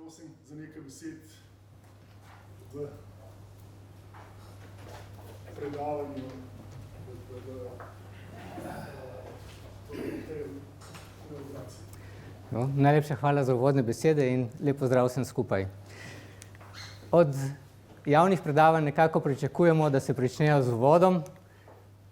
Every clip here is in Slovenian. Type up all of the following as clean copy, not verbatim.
prosim za nekaj besed v predavanju Najlepša hvala za uvodne besede in lep pozdrav vsem skupaj. Od javnih predavanj nekako pričakujemo, da se pričnejo z uvodom,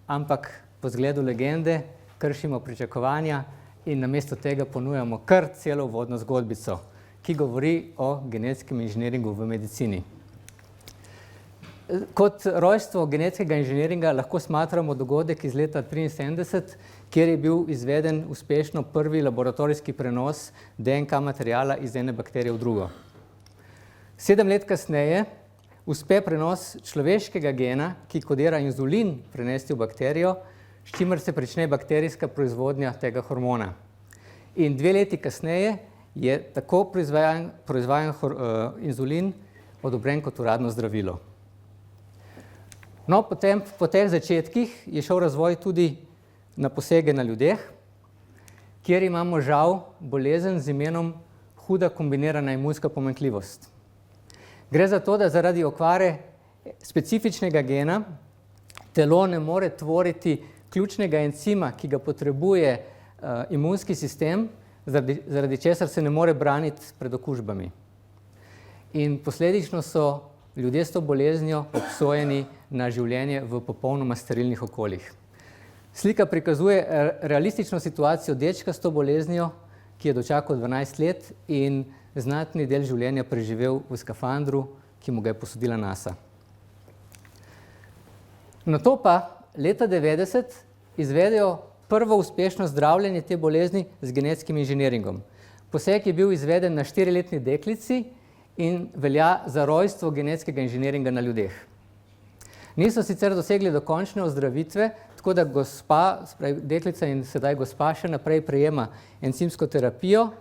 ampak po zgledu legende kršimo pričakovanja in namesto tega ponujamo kar celo uvodno zgodbico, ki govori o genetskem inženiringu v medicini. Kot rojstvo genetskega inženiringa lahko smatramo dogodek iz leta 1973, kjer je bil izveden uspešno prvi laboratorijski prenos DNK materiala iz ene bakterije v drugo. 7 let kasneje uspe prenos človeškega gena, ki kodira inzulin, prenesti v bakterijo, s čimer se prične bakterijska proizvodnja tega hormona. In 2 leti kasneje je tako proizvajan inzulin odobren kot uradno zdravilo. No, potem, po teh začetkih je šel razvoj tudi na posege na ljudeh, kjer imamo žal bolezen z imenom huda kombinirana imunska pomanjkljivost. Gre za to, da zaradi okvare specifičnega gena telo ne more tvoriti ključnega encima, ki ga potrebuje imunski sistem, zaradi česar se ne more braniti pred okužbami. In posledično so ljudje s to boleznijo obsojeni na življenje v popolnoma sterilnih okoljih. Slika prikazuje realistično situacijo dečka s to boleznijo, ki je dočakal 12 let in znatni del življenja preživel v skafandru, ki mu ga je posodila NASA. Nato pa leta 90 izvedejo prvo uspešno zdravljenje te bolezni z genetskim inženiringom. Poseg je bil izveden na 4-letni deklici in velja za rojstvo genetskega inženiringa na ljudeh. Niso sicer dosegli dokončne ozdravitve, tako da deklica in sedaj gospa še naprej prejema encimsko terapijo,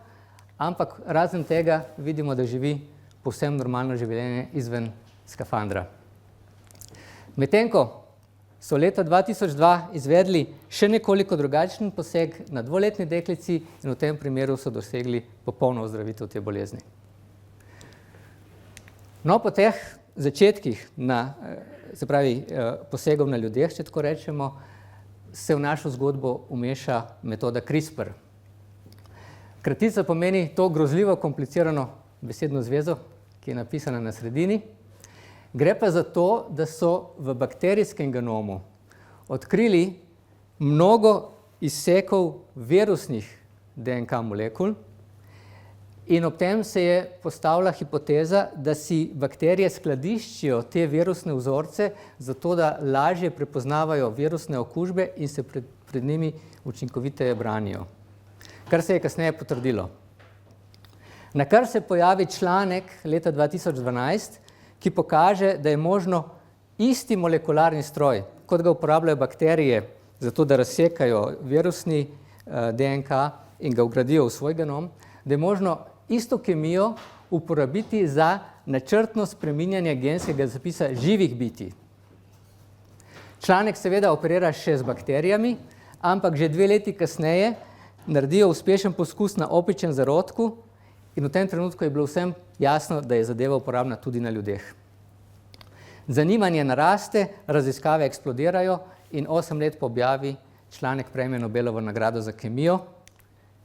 ampak razen tega vidimo, da živi povsem normalno življenje izven skafandra. Medtem ko so leta 2002 izvedli še nekoliko drugačen poseg na 2-letni deklici in v tem primeru so dosegli popolno ozdravitev te bolezni. No, po teh začetkih posegov na ljudeh, če tako rečemo, se v našo zgodbo vmeša metoda CRISPR. Kratica pomeni to grozljivo komplicirano besedno zvezo, ki je napisana na sredini. Gre pa za to, da so v bakterijskem genomu odkrili mnogo izsekov virusnih DNK molekul in ob tem se je postavila hipoteza, da si bakterije skladiščijo te virusne vzorce, zato da lažje prepoznavajo virusne okužbe in se pred njimi učinkoviteje branijo, kar se je kasneje potrdilo. Na kar se pojavi članek leta 2012, ki pokaže, da je možno isti molekularni stroj, kot ga uporabljajo bakterije, zato da razsekajo virusni DNK in ga vgradijo v svoj genom, da je možno isto kemijo uporabiti za načrtno spreminjanje genskega zapisa živih bitij. Članek seveda operira še z bakterijami, ampak že 2 leti kasneje naredijo uspešen poskus na opičjem zarodku in v tem trenutku je bilo vsem jasno, da je zadeva uporabna tudi na ljudeh. Zanimanje naraste, raziskave eksplodirajo in 8 let po objavi članek prejme Nobelovo nagrado za kemijo,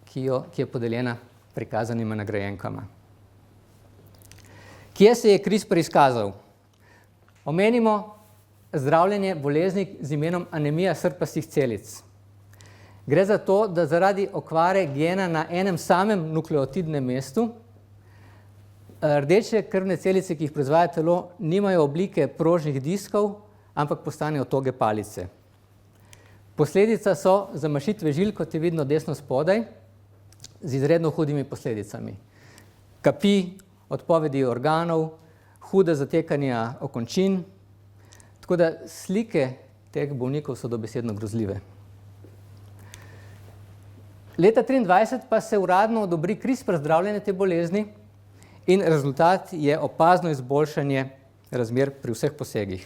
ki je podeljena prikazanima nagrajenkama. Kje se je CRISPR izkazal? Omenimo zdravljenje bolezni z imenom anemija srpastih celic. Gre za to, da zaradi okvare gena na enem samem nukleotidnem mestu rdeče krvne celice, ki jih proizvaja telo, nimajo oblike prožnih diskov, ampak postanejo toge palice. Posledica so zamašitve žil, kot je vidno desno spodaj, z izredno hudimi posledicami. Kapi, odpovedi organov, huda zatekanja okončin, tako da slike teh bolnikov so dobesedno grozljive. Leta 1923 pa se uradno odobri CRISPR zdravljenje te bolezni in rezultat je opazno izboljšanje razmer pri vseh posegih.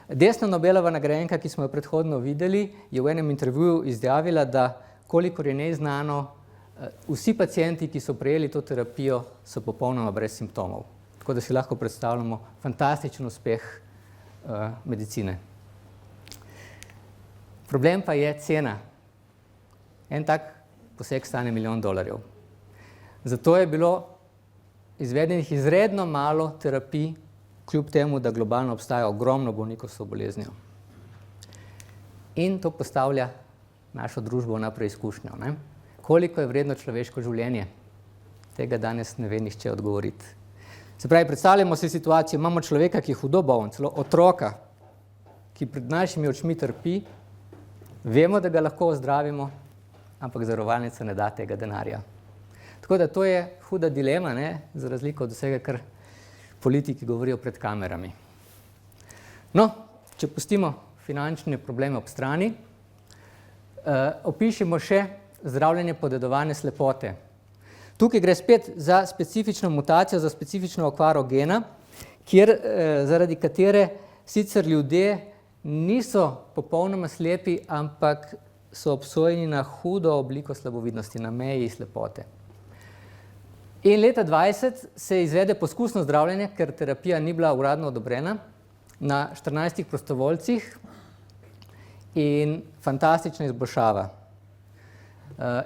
Desna Nobelova nagrajenka, ki smo jo predhodno videli, je v enem intervjuju izjavila, da kolikor je neznano, Vsi pacienti, ki so prejeli to terapijo, so popolnoma brez simptomov. Tako da si lahko predstavljamo fantastičen uspeh medicine. Problem pa je cena. En tak poseg stane $1 milijon. Zato je bilo izvedenih izredno malo terapij, kljub temu, da globalno obstaja ogromno bolnikov s to boleznijo. In to postavlja našo družbo na preizkušnjo, ne? Koliko je vredno človeško življenje? Tega danes ne ve nihče odgovoriti. Se pravi, predstavljamo si situacijo, imamo človeka, ki je hudo bolen, celo otroka, ki pred našimi očmi trpi, vemo, da ga lahko ozdravimo, ampak zavarovalnica ne da tega denarja. Tako da to je huda dilema, ne? Za razliko od vsega, kar politiki govorijo pred kamerami. No, če pustimo finančne probleme ob strani, opišimo še zdravljenje podedovane slepote. Tukaj gre spet za specifično mutacijo, za specifično okvaro gena, zaradi katere sicer ljudje niso popolnoma slepi, ampak so obsojeni na hudo obliko slabovidnosti, na meji slepote. In leta 2020 se izvede poskusno zdravljenje, ker terapija ni bila uradno odobrena, na 14 prostovoljcih in fantastična izboljšava.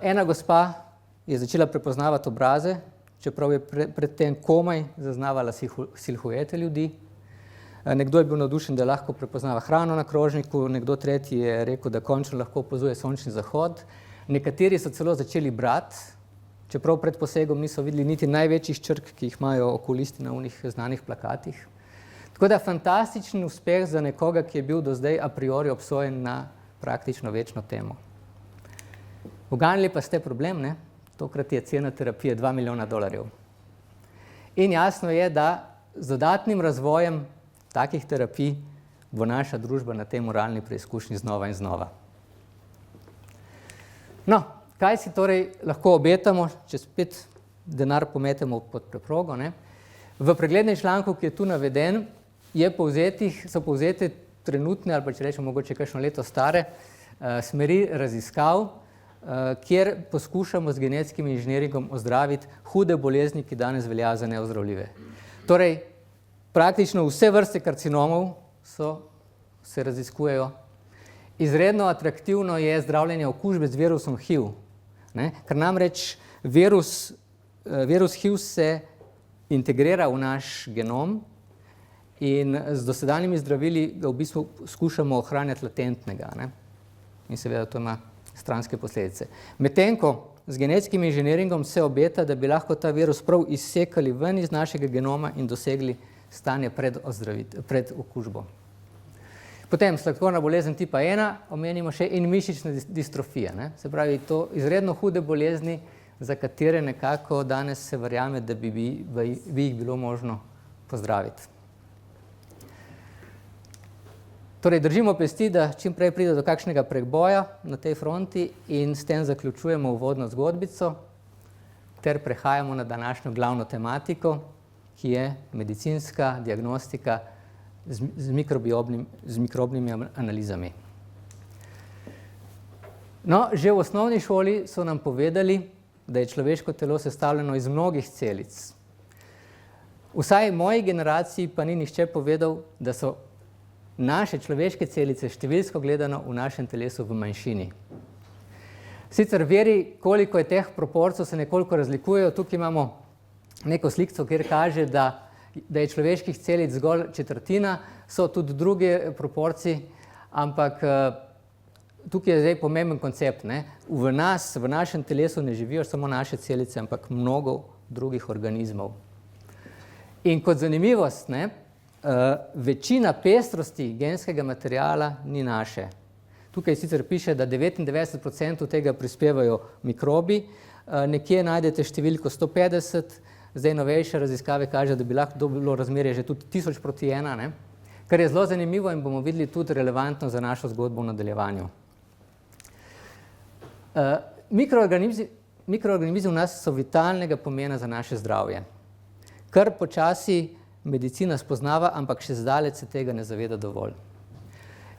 Ena gospa je začela prepoznavati obraze, čeprav je predtem komaj zaznavala silhuete ljudi. Nekdo je bil navdušen, da lahko prepoznava hrano na krožniku, nekdo tretji je rekel, da končno lahko opazuje sončni zahod. Nekateri so celo začeli brati, čeprav pred posegom niso videli niti največjih črk, ki jih imajo okulisti na unih znanih plakatih. Tako da fantastičen uspeh za nekoga, ki je bil do zdaj a priori obsojen na praktično večno temo. Uganili pa ste problem, ne? Tokrat je cena terapije $2 milijona. In jasno je, da z dodatnim razvojem takih terapij bo naša družba na tej moralni preizkušnji znova in znova. No, kaj si torej lahko obetamo, če spet denar pometemo pod preprogo, ne? V preglednem članku, ki je tu naveden, so povzete trenutne, ali pa če rečemo mogoče kakšno leto stare, smeri raziskav, kjer poskušamo z genetskim inženiringom ozdraviti hude bolezni, ki danes velja za neozdravljive. Torej, praktično vse vrste karcinomov se raziskujejo. Izredno atraktivno je zdravljenje okužbe z virusom HIV, ne? Ker namreč virus HIV se integrira v naš genom in z dosedanjimi zdravili ga v bistvu skušamo ohranjati latentnega, ne? In seveda to ima stranske posledice. Medtem ko z genetskim inženiringom se obeta, da bi lahko ta virus prav izsekali ven iz našega genoma in dosegli stanje pred okužbo. Potem sladkorna bolezen tipa 1, omenimo še in mišična distrofija, ne? Se pravi, to izredno hude bolezni, za katere nekako danes se verjame, da bi jih bilo možno pozdraviti. Torej, držimo pesti, da čim prej pride do kakšnega preboja na tej fronti in s tem zaključujemo uvodno zgodbico ter prehajamo na današnjo glavno tematiko, ki je medicinska diagnostika z mikrobnimi analizami. No, že v osnovni šoli so nam povedali, da je človeško telo sestavljeno iz mnogih celic. Vsaj moji generaciji pa ni nihče povedal, da so naše človeške celice številsko gledano v našem telesu v manjšini. Sicer veri, koliko je teh proporcij, se nekoliko razlikujejo. Tukaj imamo neko slikco, kjer kaže, da je človeških celic zgolj četrtina, so tudi druge proporcije, ampak tukaj je zdaj pomemben koncept, ne? V našem telesu ne živijo samo naše celice, ampak mnogo drugih organizmov. In kot zanimivost, ne? Večina pestrosti genskega materiala ni naše. Tukaj sicer piše, da 99% tega prispevajo mikrobi, nekje najdete številko 150, zdaj novejše raziskave kaže, da bi lahko bilo razmerje že tudi 1000:1, ne? Kar je zelo zanimivo in bomo videli tudi relevantno za našo zgodbo v nadaljevanju. Mikroorganizmi v nas so vitalnega pomena za naše zdravje. Kar počasi medicina spoznava, ampak še zdaleč se tega ne zaveda dovolj.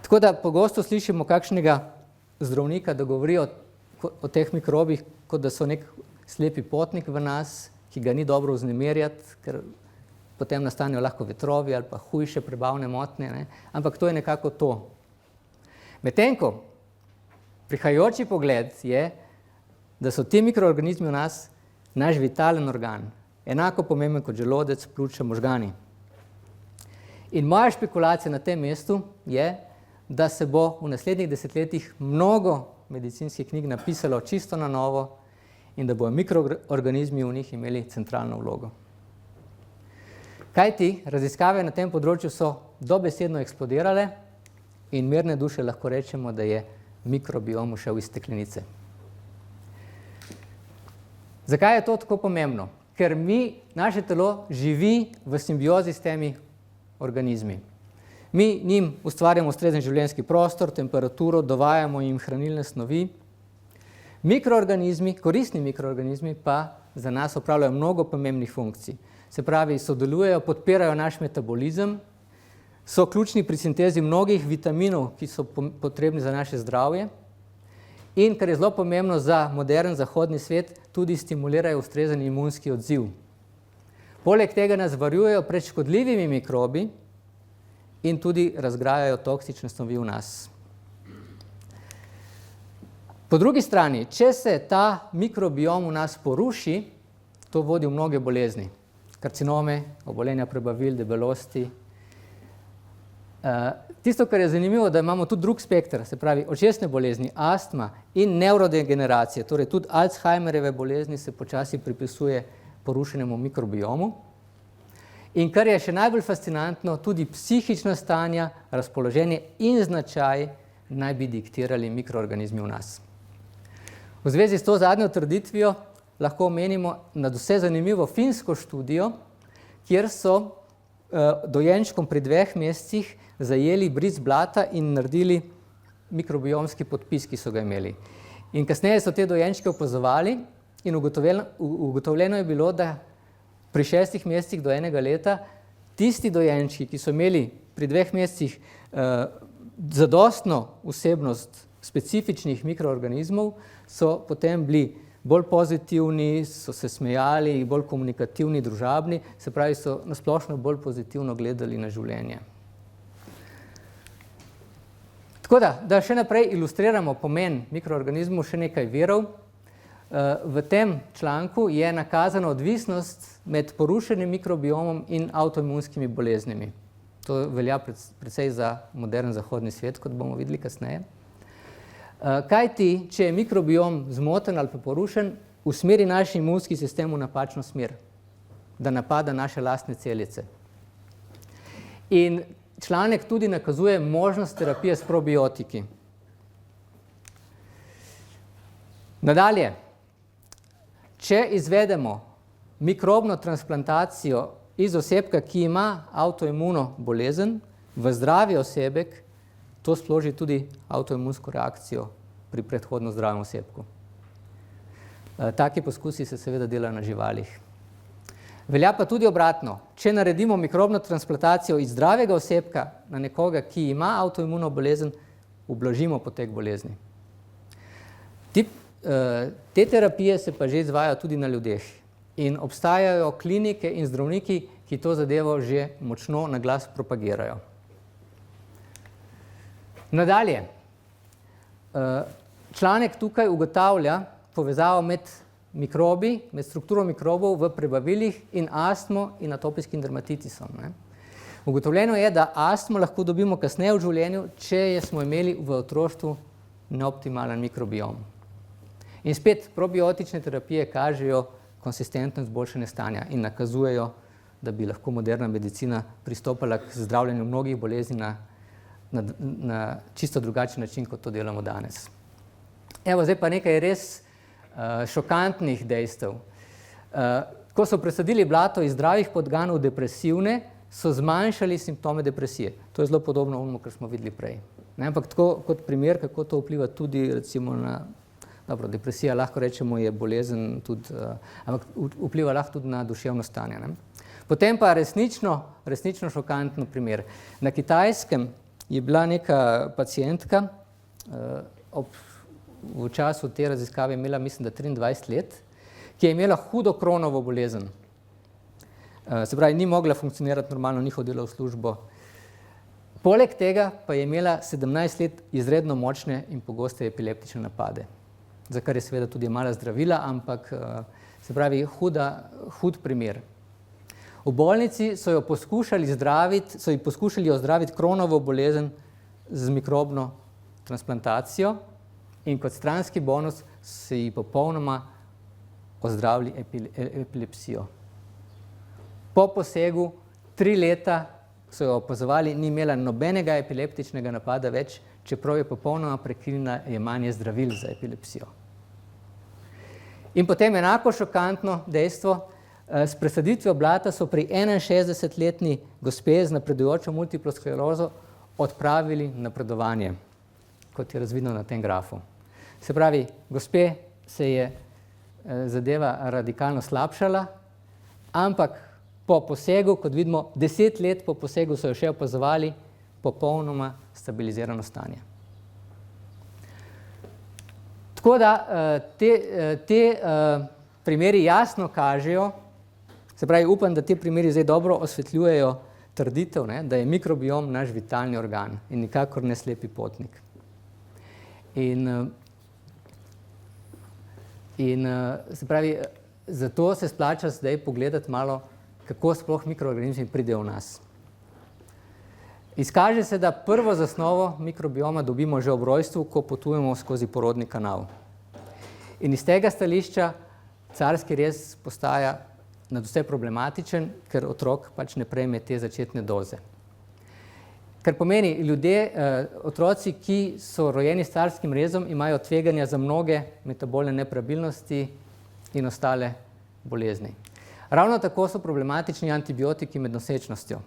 Tako da pogosto slišimo kakšnega zdravnika, da govori o teh mikrobih, kot da so nek slepi potnik v nas, ki ga ni dobro vznemirjati, ker potem nastanejo lahko vetrovi ali pa hujše prebavne motnje, ne? Ampak to je nekako to. Medtem ko prihajajoči pogled je, da so ti mikroorganizmi v nas naš vitalen organ, enako pomemben kot želodec, pljuča, možgani. In moja špekulacija na tem mestu je, da se bo v naslednjih desetletjih mnogo medicinskih knjig napisalo čisto na novo in da bodo mikroorganizmi v njih imeli centralno vlogo. Kajti raziskave na tem področju so dobesedno eksplodirale in mirne duše lahko rečemo, da je mikrobiom ušel iz steklenice. Zakaj je to tako pomembno? Ker naše telo živi v simbiozi s temi organizmi. Mi njim ustvarjamo ustrezen življenjski prostor, temperaturo, dovajamo jim hranilne snovi. Mikroorganizmi, koristni mikroorganizmi pa za nas opravljajo mnogo pomembnih funkcij. Se pravi, sodelujejo, podpirajo naš metabolizem, so ključni pri sintezi mnogih vitaminov, ki so potrebni za naše zdravje in, kar je zelo pomembno za modern zahodni svet, tudi stimulirajo ustrezen imunski odziv. Poleg tega nas varujejo pred škodljivimi mikrobi in tudi razgrajajo toksične snovi v nas. Po drugi strani, če se ta mikrobiom v nas poruši, to vodi v mnoge bolezni. Karcinome, obolenja prebavil, debelosti. Tisto, kar je zanimivo, da imamo tudi drug spekter, se pravi očesne bolezni, astma in nevrodegeneracije, torej tudi Alzheimerjeve bolezni se počasi pripisuje porušenemu mikrobiomu. In kar je še najbolj fascinantno, tudi psihična stanja, razpoloženje in značaj naj bi diktirali mikroorganizmi v nas. V zvezi s to zadnjo trditvijo lahko omenimo nadvse zanimivo finsko študijo, kjer so dojenčkom pri 2 mesecih zajeli bris blata in naredili mikrobiomski podpis, ki so ga imeli. In kasneje so te dojenčke opazovali in ugotovljeno je bilo, da pri 6 mesecih do 1 leta tisti dojenčki, ki so imeli pri 2 mesecih zadostno vsebnost specifičnih mikroorganizmov, so potem bili bolj pozitivni, so se smejali, bolj komunikativni, družabni, se pravi, so nasplošno bolj pozitivno gledali na življenje. Tako da še naprej ilustriramo pomen mikroorganizmov, še nekaj virov. V tem članku je nakazana odvisnost med porušenim mikrobiomom in avtoimunskimi boleznimi. To velja precej za modern zahodni svet, kot bomo videli kasneje. Kajti, če je mikrobiom zmoten ali pa porušen, usmeri naš imunski sistem v napačno smer, da napada naše lastne celice. In članek tudi nakazuje možnost terapije s probiotiki. Nadalje, če izvedemo mikrobno transplantacijo iz osebka, ki ima avtoimuno bolezen, v zdravi osebek, to sproži tudi avtoimunsko reakcijo pri predhodno zdravem osebku. Taki poskusi se seveda delajo na živalih. Velja pa tudi obratno. Če naredimo mikrobno transplantacijo iz zdravega osebka na nekoga, ki ima avtoimuno bolezen, ublažimo potek bolezni. Te terapije se pa že izvajajo tudi na ljudeh. In obstajajo klinike in zdravniki, ki to zadevo že močno na glas propagirajo. Nadalje, članek tukaj ugotavlja povezavo med mikrobi, med strukturo mikrobov v prebavilih in astmo in atopijskim dermatitisom. Ugotovljeno je, da astmo lahko dobimo kasneje v življenju, če smo imeli v otroštvu neoptimalen mikrobiom. In spet probiotične terapije kažejo konsistentno izboljšanje stanja in nakazujejo, da bi lahko moderna medicina pristopala k zdravljenju mnogih bolezni na čisto drugačen način, kot to delamo danes. Evo, zdaj pa nekaj res šokantnih dejstev. Ko so presadili blato iz zdravih podganov depresivne, so zmanjšali simptome depresije. To je zelo podobno onemu, kar smo videli prej. Ampak tako kot primer, kako to vpliva tudi recimo na, dobro, depresija lahko rečemo je bolezen tudi, ampak vpliva lahko tudi na duševno stanje. Potem pa resnično šokantno primer. Na Kitajskem je bila neka pacientka, v času te raziskave imela, mislim, da 23 let, ki ki je imela hudo Crohnovo bolezen. Se pravi, ni mogla funkcionirati normalno, ni hodila v službo. Poleg tega pa je imela 17 let izredno močne in pogoste epileptične napade, za kar je seveda tudi imala zdravila, ampak se pravi, hud primer. V bolnici so jo poskušali ozdraviti Crohnovo bolezen z mikrobno transplantacijo in kot stranski bonus so ji popolnoma ozdravili epilepsijo. Po posegu 3 leta so jo opazovali, ni imela nobenega epileptičnega napada več, čeprav je popolnoma prekinila jemanje zdravil za epilepsijo. In potem enako šokantno dejstvo, s presaditvijo blata so pri 61-letni gospe z napredujočo multiplo sklerozo odpravili napredovanje, kot je razvidno na tem grafu. Se pravi, gospe se je zadeva radikalno slabšala, ampak po posegu, kot vidimo, 10 let po posegu so jo še opazovali, popolnoma stabilizirano stanje. Tako da te primeri jasno kažejo, se pravi, upam, da te primeri zdaj dobro osvetljujejo trditev, da je mikrobiom naš vitalni organ in nikakor ne slepi potnik. In se pravi, zato se splača zdaj pogledati malo, kako sploh mikroorganizmi pridejo v nas. Izkaže se, da prvo zasnovo mikrobioma dobimo že ob rojstvu, ko potujemo skozi porodni kanal. In iz tega stališča carski rez postaja nadvse problematičen, ker otrok pač ne prejme te začetne doze. Kar pomeni, otroci, ki so rojeni s carskim rezom, imajo tveganja za mnoge metabolne nepravilnosti in ostale bolezni. Ravno tako so problematični antibiotiki med nosečnostjo.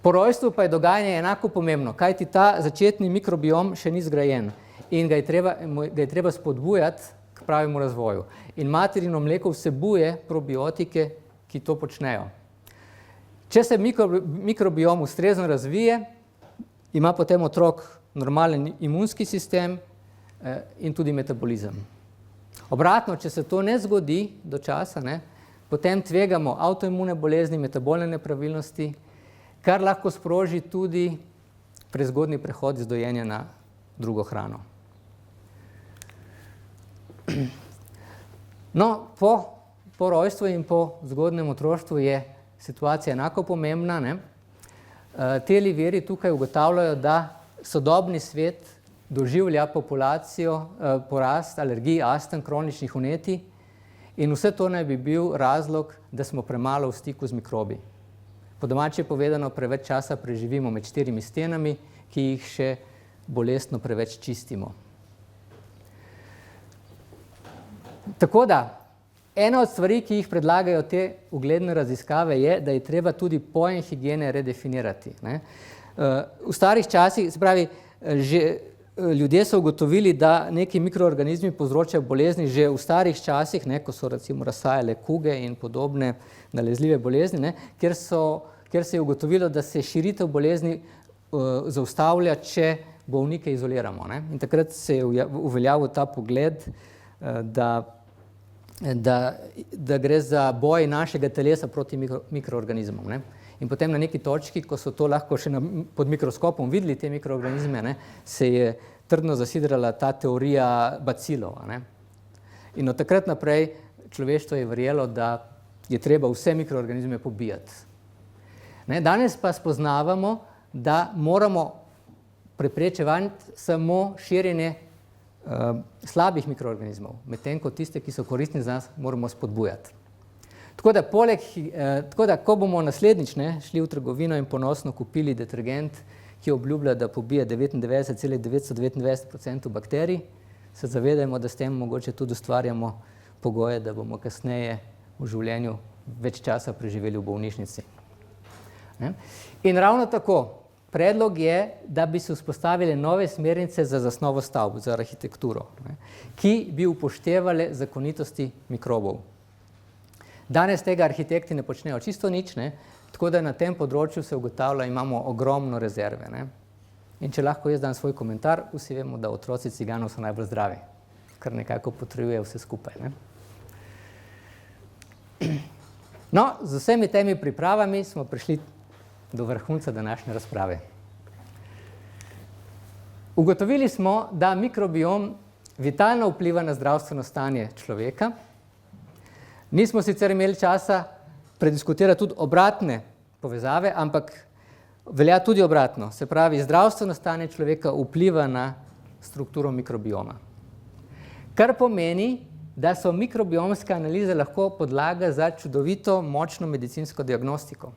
Po rojstvu pa je dogajanje enako pomembno, kajti ta začetni mikrobiom še ni zgrajen in ga je treba spodbujati k pravemu razvoju. In materino mleko vsebuje probiotike, ki to počnejo. Če se mikrobiom ustrezno razvije, ima potem otrok normalen imunski sistem in tudi metabolizem. Obratno, če se to ne zgodi do časa, potem tvegamo avtoimune bolezni, metabolne nepravilnosti, kar lahko sproži tudi prezgodnji prehod iz dojenja na drugo hrano. No, po rojstvu in po zgodnjem otroštvu je situacija enako pomembna. Ti viri tukaj ugotavljajo, da sodobni svet doživlja populacijo, porast alergij, astm, kroničnih vnetij in vse to naj bi bil razlog, da smo premalo v stiku z mikrobi. Po domače povedano, preveč časa preživimo med 4 stenami, ki jih še bolestno preveč čistimo. Tako da, ena od stvari, ki jih predlagajo te ugledne raziskave, je, da je treba tudi pojem higiene redefinirati. V starih časih, se pravi, že ljudje so ugotovili, da neki mikroorganizmi povzročajo bolezni že v starih časih, ko so recimo razsajale kuge in podobne nalezljive bolezni, kjer se je ugotovilo, da se širitev bolezni zaustavlja, če bolnike izoliramo. In takrat se je uveljavil ta pogled, da gre za boj našega telesa proti mikroorganizmom. In potem na neki točki, ko so to lahko še pod mikroskopom videli, te mikroorganizme, se je trdno zasidrala ta teorija bacilov. In od takrat naprej človeštvo je verjelo, da je treba vse mikroorganizme pobijati. Danes pa spoznavamo, da moramo preprečevati samo širjenje slabih mikroorganizmov, medtem ko tiste, ki so koristni za nas, moramo spodbujati. Tako da, ko bomo naslednjič šli v trgovino in ponosno kupili detergent, ki obljublja, da pobije 99,999% bakterij, se zavedajmo, da s tem mogoče tudi ustvarjamo pogoje, da bomo kasneje v življenju več časa preživeli v bolnišnici. In ravno tako, predlog je, da bi se vzpostavile nove smernice za zasnovo stavb, za arhitekturo, ki bi upoštevale zakonitosti mikrobov. Danes tega arhitekti ne počnejo čisto nič, tako da na tem področju se ugotavlja, imamo ogromno rezerve. In če lahko jaz dam svoj komentar, vsi vemo, da otroci ciganov so najbolj zdravi. kar nekako potrjuje vse skupaj. Ne? No, z vsemi temi pripravami smo prišli do vrhunca današnje razprave. Ugotovili smo, da mikrobiom vitalno vpliva na zdravstveno stanje človeka. Nismo sicer imeli časa prediskutirati tudi obratne povezave, ampak velja tudi obratno. Se pravi, zdravstveno stanje človeka vpliva na strukturo mikrobioma. Kar pomeni, da so mikrobiomske analize lahko podlaga za čudovito, močno medicinsko diagnostiko.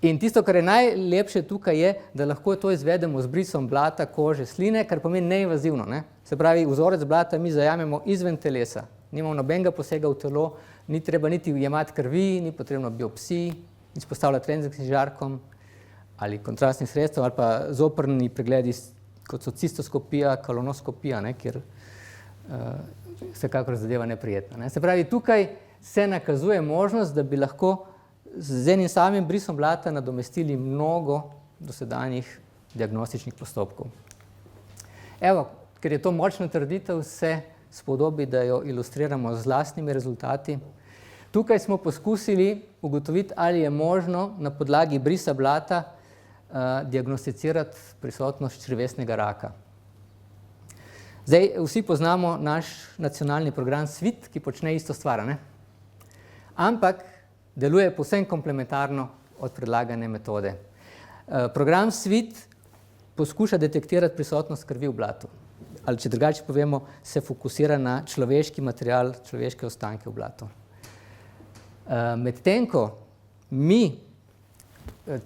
In tisto, kar je najlepše tukaj je, da lahko to izvedemo z brisom blata, kože, sline, kar pomeni neinvazivno. Ne? Se pravi, vzorec blata mi zajamemo izven telesa. Nimamo nobenega posega v telo, ni treba niti jemati krvi, ni potrebno biopsij, izpostavljati rentgenskim žarkom ali kontrastnih sredstev ali pa zoprni pregledi, kot so cistoskopija, kolonoskopija, ne, kjer vsekakor zadeva neprijetna. Ne. Se pravi, tukaj se nakazuje možnost, da bi lahko z enim samim brisom blata nadomestili mnogo dosedanjih diagnostičnih postopkov. Evo, ker je to močna trditev, se spodobi, da jo ilustriramo z lastnimi rezultati. Tukaj smo poskusili ugotoviti, ali je možno na podlagi brisa blata diagnosticirati prisotnost črevesnega raka. Zdaj, vsi poznamo naš nacionalni program SWIT, ki počne isto stvar, ne? Ampak deluje povsem komplementarno od predlagane metode. Program SWIT poskuša detektirati prisotnost krvi v blatu. Ali če drugače povemo, se fokusira na človeški material, človeške ostanke v blatu. Medtem ko mi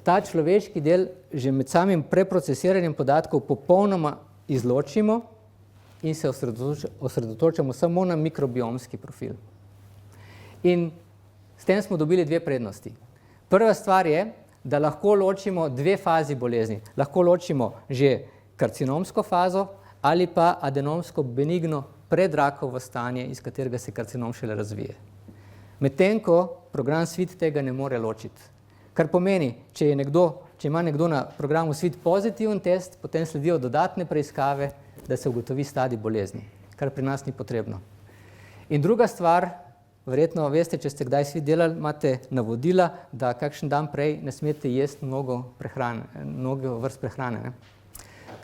ta človeški del že med samim preprocesiranjem podatkov popolnoma izločimo in se osredotočamo samo na mikrobiomski profil. In s tem smo dobili dve prednosti. Prva stvar je, da lahko ločimo dve fazi bolezni. Lahko ločimo že karcinomsko fazo ali pa adenomsko benigno predrakovo stanje, iz katerega se karcinom šele razvije. Medtem ko program SWIT tega ne more ločiti. Kar pomeni, če ima nekdo na programu SWIT pozitiven test, potem sledijo dodatne preiskave, da se ugotovi stadij bolezni, kar pri nas ni potrebno. In druga stvar, verjetno veste, če ste kdaj SWIT delali, imate navodila, da kakšen dan prej ne smete jesti mnogo vrst prehrane. Ne?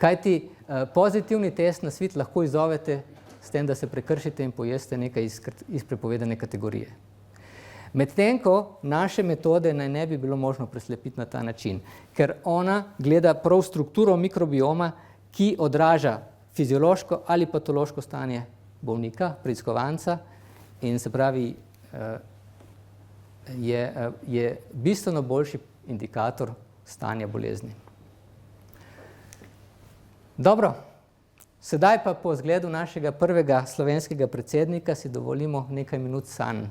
Kajti pozitivni test na SWIT lahko izzovete s tem, da se prekršite in pojeste nekaj iz prepovedane kategorije. Medtem ko naše metode naj ne bi bilo možno preslepiti na ta način, ker ona gleda prav strukturo mikrobioma, ki odraža fiziološko ali patološko stanje bolnika, preiskovanca, in se pravi, je bistveno boljši indikator stanja bolezni. Dobro, sedaj pa po zgledu našega prvega slovenskega predsednika si dovolimo nekaj minut sanj.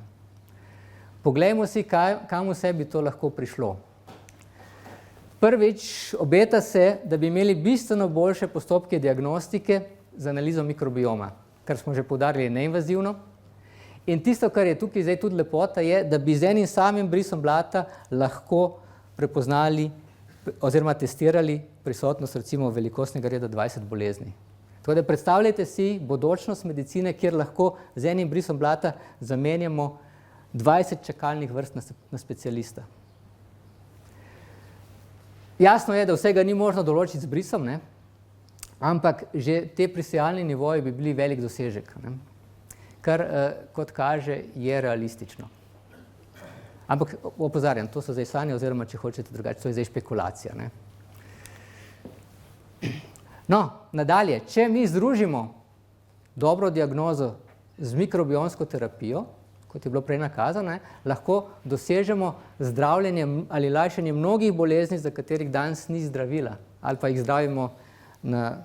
Poglejmo si, kam vse bi to lahko prišlo. Prvič, obeta se, da bi imeli bistveno boljše postopke diagnostike z analizo mikrobioma, kar smo že poudarili neinvazivno. In tisto, kar je tukaj zdaj tudi lepota, je, da bi z enim samim brisom blata lahko prepoznali oziroma testirali prisotnost recimo velikostnega reda 20 bolezni. Tako da predstavljajte si bodočnost medicine, kjer lahko z enim brisom blata zamenjamo 20 čakalnih vrst na specialista. Jasno je, da vsega ni možno določiti z brisom, ne? Ampak že te prisijalni nivoji bi bili velik dosežek, ne? Kar, kot kaže, je realistično. Ampak opozarjam, to so zdaj sanje, oziroma če hočete drugače, to je zdaj špekulacija, ne? No, nadalje, če mi združimo dobro diagnozo z mikrobiomsko terapijo, kot je bilo prej nakazano, lahko dosežemo zdravljenje ali lajšanje mnogih bolezni, za katerih danes ni zdravila, ali pa jih zdravimo na,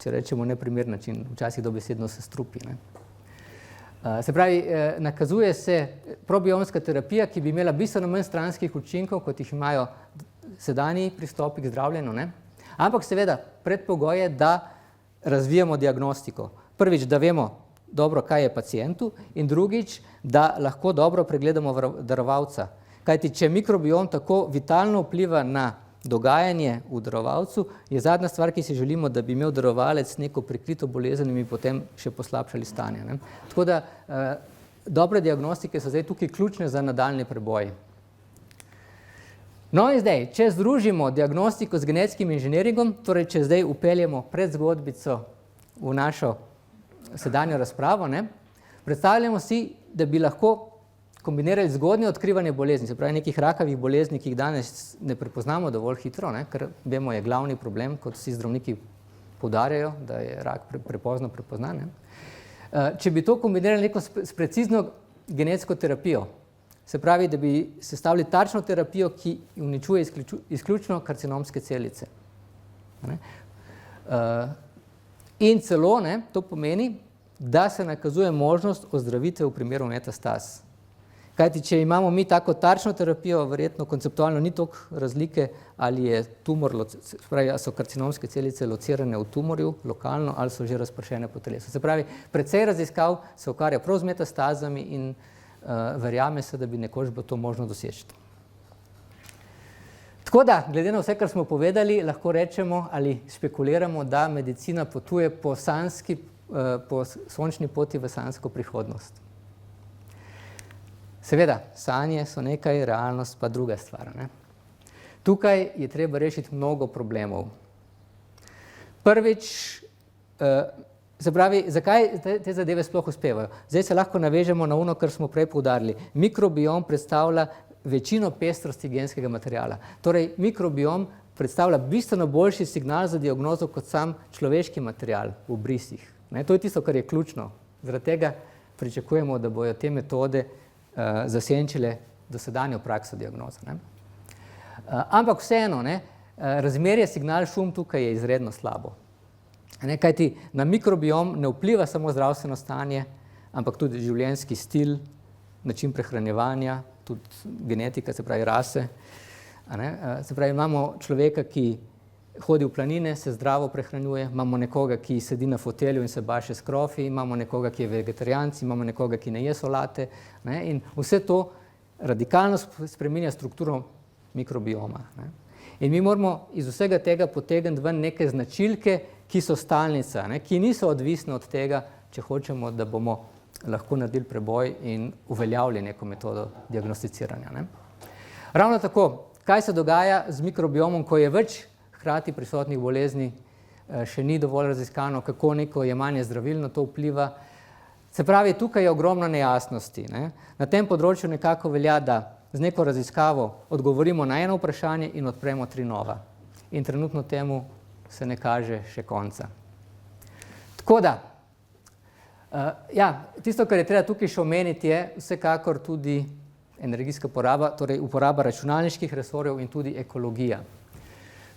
če rečemo, neprimer način, včasih dobesedno se strupi, ne? Se pravi, nakazuje se probiomska terapija, ki bi imela bistveno manj stranskih učinkov, kot jih imajo sedanji pristopi k zdravljenju, ne? Ampak seveda, predpogoj je, da razvijamo diagnostiko. Prvič, da vemo dobro, kaj je pacientu, in drugič, da lahko dobro pregledamo darovalca. Kajti, če mikrobiom tako vitalno vpliva na dogajanje v darovalcu, je zadnja stvar, ki si želimo, da bi imel darovalec neko prikrito bolezen in bi potem še poslabšali stanje. Ne? Tako da dobre diagnostike so zdaj tukaj ključne za nadaljnji preboj. No in zdaj, če združimo diagnostiko z genetskim inženiringom, torej če zdaj upeljemo predzgodbico v našo sedanjo razpravo, ne, predstavljamo si, da bi lahko kombinirali zgodnje odkrivanje bolezni, se pravi nekih rakavih bolezni, ki jih danes ne prepoznamo dovolj hitro, ne, ker vemo, je glavni problem, kot vsi zdravniki poudarjajo, da je rak prepozno prepoznan. Ne. Če bi to kombinirali neko s precizno genetsko terapijo, se pravi, da bi sestavili tarčno terapijo, ki uničuje izključno karcinomske celice. Ne. In celo, ne, to pomeni, da se nakazuje možnost ozdravitve v primeru metastaz. Kajti, če imamo mi tako tarčno terapijo, verjetno konceptualno ni toliko razlike, ali je tumor, se pravi, so karcinomske celice locirane v tumorju lokalno, ali so že razpršene po telesu. Se pravi, precej raziskav se ukvarja prav z metastazami in verjame se, da bi nekoč bilo to možno doseči. Tako da, glede na vse, kar smo povedali, lahko rečemo ali špekuliramo, da medicina potuje po sončni poti v sanjsko prihodnost. Seveda, sanje so nekaj, realnost pa druga stvar. Ne? Tukaj je treba rešiti mnogo problemov. Prvič, se pravi, zakaj te zadeve sploh uspevajo? Zdaj se lahko navežemo na ono, kar smo prej poudarili. Mikrobiom predstavlja večino pestrosti genskega materiala. Torej, mikrobiom predstavlja bistveno boljši signal za diagnozo kot sam človeški material v brisih. Ne? To je tisto, kar je ključno. Zaradi tega pričakujemo, da bojo te metode zasenčile dosedanjo prakso diagnoze. Ne? Ampak vseeno, ne, razmerje signal-šum tukaj je izredno slabo. Ne, kajti na mikrobiom ne vpliva samo zdravstveno stanje, ampak tudi življenjski stil, način prehranjevanja, tudi genetika, se pravi rase. Ne? Se pravi, imamo človeka, ki hodi v planine, se zdravo prehranjuje, imamo nekoga, ki sedi na fotelju in se baše s krofi, imamo nekoga, ki je vegetarijanc, imamo nekoga, ki ne je solate, ne? In vse to radikalno spreminja strukturo mikrobioma. Ne? In mi moramo iz vsega tega potegniti ven neke značilke, ki so stalnica, ne? Ki niso odvisne od tega, če hočemo, da bomo lahko naredili preboj in uveljavili neko metodo diagnosticiranja. Ne? Ravno tako, kaj se dogaja z mikrobiomom, ko je več hkrati prisotnih bolezni, še ni dovolj raziskano, kako neko jemanje zdravil na to vpliva. Se pravi, tukaj je ogromno nejasnosti. Ne? Na tem področju nekako velja, da z neko raziskavo odgovorimo na eno vprašanje in odpremo 3 nova. In trenutno temu se ne kaže še konca. Tako da, tisto, kar je treba tukaj še omeniti, je vsekakor tudi energijska poraba, torej uporaba računalniških resorjev in tudi ekologija.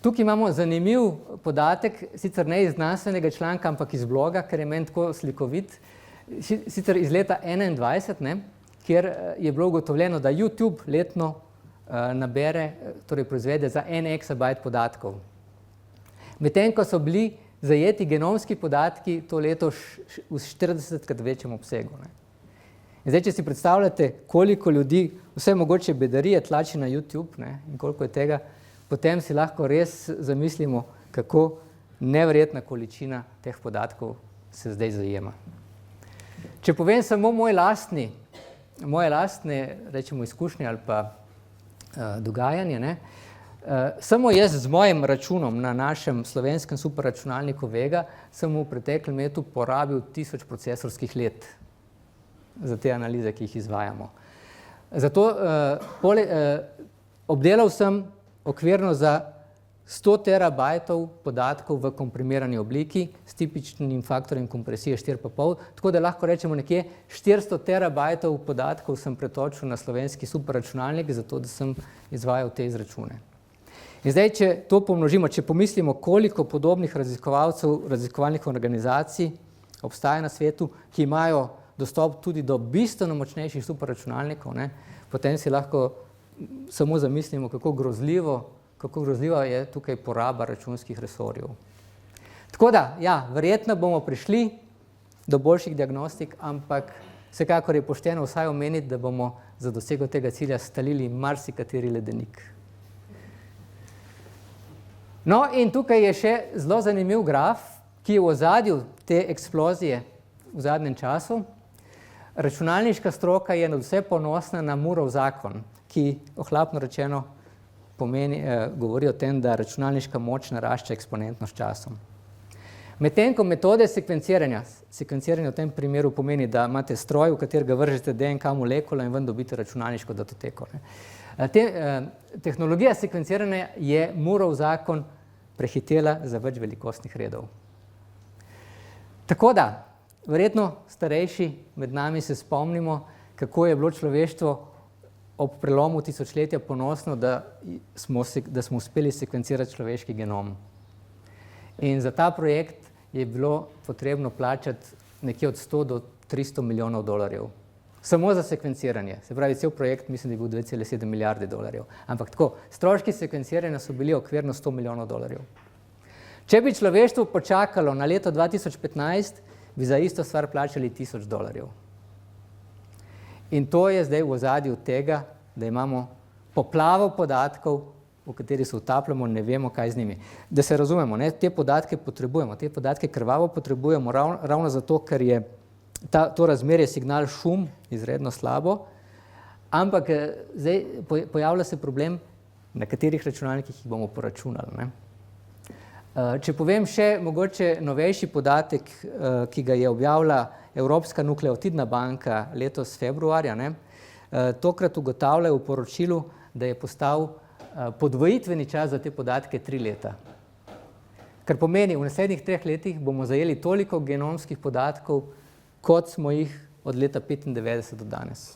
Tukaj imamo zanimiv podatek, sicer ne iz znanstvenega članka, ampak iz bloga, ker je meni tako slikovit, sicer iz leta 2021, ne, kjer je bilo ugotovljeno, da YouTube letno nabere, torej proizvede za 1 exabajt podatkov. Medtem ko so bili zajeti genomski podatki to leto v 40-krat večjem obsegu. Ne. In zdaj, če si predstavljate, koliko ljudi vse mogoče bedarije tlači na YouTube, ne, in koliko je tega, potem si lahko res zamislimo, kako neverjetna količina teh podatkov se zdaj zajema. Če povem samo moje lastne, rečemo, izkušnje ali pa dogajanje, ne, samo jaz z mojim računom na našem slovenskem superračunalniku Vega sem v preteklem letu porabil 1000 procesorskih let za te analize, ki jih izvajamo. Zato obdelal sem okvirno za 100 terabajtov podatkov v komprimirani obliki s tipičnim faktorjem kompresije 4,5, tako da lahko rečemo nekje 400 terabajtov podatkov sem pretočil na slovenski superračunalnik, zato da sem izvajal te izračune. In zdaj, če to pomnožimo, če pomislimo, koliko podobnih raziskovalcev, raziskovalnih organizacij obstaja na svetu, ki imajo dostop tudi do bistveno močnejših superračunalnikov, ne, potem si lahko samo zamislimo, kako grozljiva je tukaj poraba računskih resorjev. Tako da, verjetno bomo prišli do boljših diagnostik, ampak vsekakor je pošteno vsaj omeniti, da bomo za dosego tega cilja stalili marsikateri ledenik. No, in tukaj je še zelo zanimiv graf, ki je v ozadju te eksplozije v zadnjem času. Računalniška stroka je nadvse ponosna na Moorov zakon, ki ohlapno rečeno govori o tem, da računalniška moč narašča eksponentno s časom. Medtem ko metode sekvenciranja v tem primeru pomeni, da imate stroj, v katerega vržete DNK molekulo in ven dobite računalniško datoteko. Tehnologija sekvenciranja je Moorov zakon prehitela za več velikostnih redov. Tako da, verjetno starejši med nami se spomnimo, kako je bilo človeštvo ob prelomu tisočletja ponosno, da smo uspeli sekvencirati človeški genom. In za ta projekt je bilo potrebno plačati nekje od 100 do 300 milijonov dolarjev. Samo za sekvenciranje. Se pravi, cel projekt mislim, da je bil 2,7 milijarde dolarjev. Ampak tako, stroški sekvenciranja so bili okvirno 100 milijonov dolarjev. Če bi človeštvo počakalo na leto 2015, bi za isto stvar plačali $1000. In to je zdaj v ozadju tega, da imamo poplavo podatkov, v kateri se utapljamo, ne vemo, kaj z njimi. Da se razumemo, te podatke potrebujemo, te podatke krvavo potrebujemo ravno zato, ker je to razmerje signal šum izredno slabo, ampak zdaj pojavlja se problem, na katerih računalnikih jih bomo poračunali. Če povem še mogoče novejši podatek, ki ga je objavila Evropska nukleotidna banka letos februarja, tokrat ugotavljajo v poročilu, da je postal podvojitveni čas za te podatke 3 leta. Kar pomeni, v naslednjih 3 letih bomo zajeli toliko genomskih podatkov, kot smo jih od leta 1995 do danes.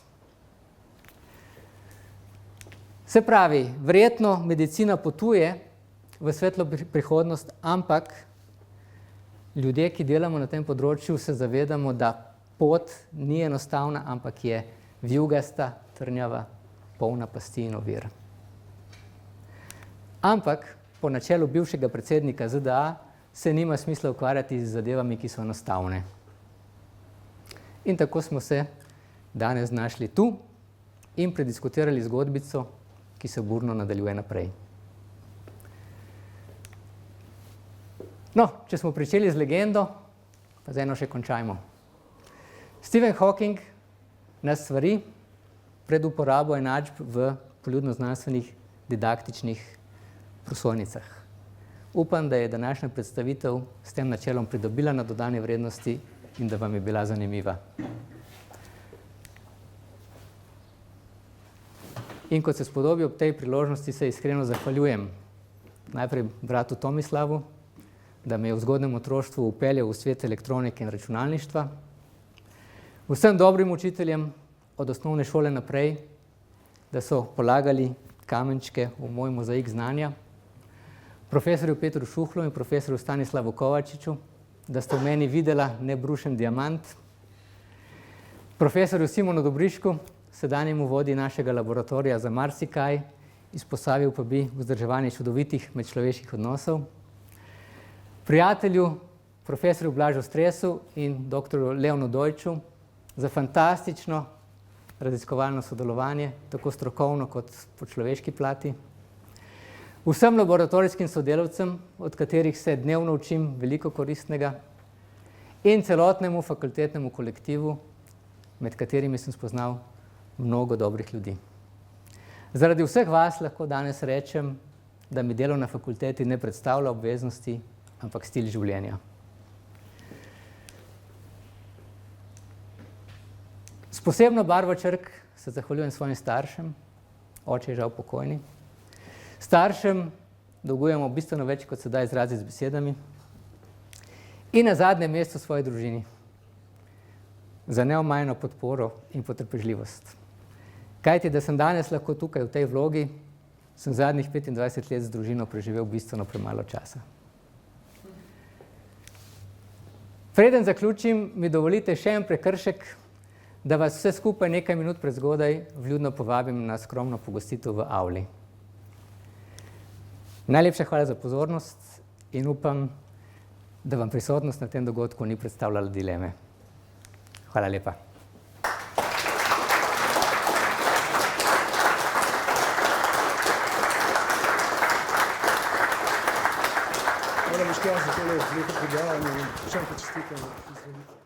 Se pravi, verjetno medicina potuje v svetlo prihodnost, ampak ljudje, ki delamo na tem področju, se zavedamo, da pot ni enostavna, ampak je vijugasta, trnjava, polna pasti in ovir. Ampak po načelu bivšega predsednika ZDA se nima smisla ukvarjati z zadevami, ki so enostavne. In tako smo se danes znašli tu in prediskutirali zgodbico, ki se burno nadaljuje naprej. No, če smo pričeli z legendo, pa z eno še končajmo. Stephen Hawking nas svari pred uporabo enačb v poljudnoznanstvenih didaktičnih prosojnicah. Upam, da je današnja predstavitev s tem načelom pridobila na dodane vrednosti in da vam je bila zanimiva. In kot se spodobi ob tej priložnosti, se iskreno zahvaljujem najprej bratu Tomislavu, da me je v zgodnjem otroštvu vpeljal v svet elektronike in računalništva, vsem dobrim učiteljem od osnovne šole naprej, da so polagali kamenčke v moj mozaik znanja, profesorju Petru Šuhlu in profesorju Stanislavu Kovačiču, da ste v meni videla nebrušen diamant, profesorju Simonu Dobrišku, sedanjemu vodji našega laboratorija za marsikaj, izpostavil pa bi vzdrževanje čudovitih medčloveških odnosov, prijatelju, profesorju Blažu Stresu in doktorju Leonu Dojču za fantastično raziskovalno sodelovanje, tako strokovno kot po človeški plati, vsem laboratorijskim sodelavcem, od katerih se dnevno učim veliko koristnega, in celotnemu fakultetnemu kolektivu, med katerimi sem spoznal mnogo dobrih ljudi. Zaradi vseh vas lahko danes rečem, da mi delo na fakulteti ne predstavlja obveznosti, ampak stil življenja. S posebno barvo črk se zahvaljujem svojim staršem, oče je žal pokojni. Staršem dolgujemo bistveno več, kot se da izraziti z besedami. In na zadnjem mestu svoji družini za neomajno podporo in potrpežljivost. Kajti, da sem danes lahko tukaj v tej vlogi, sem zadnjih 25 let z družino preživel bistveno premalo časa. Preden zaključim, mi dovolite še en prekršek, da vas vse skupaj nekaj minut prezgodaj vljudno povabim na skromno pogostitev v avli. Najlepša hvala za pozornost in upam, da vam prisotnost na tem dogodku ni predstavljala dileme. Hvala lepa. čas za tole lepo predavanje in še enkrat čestitam za izvolitev.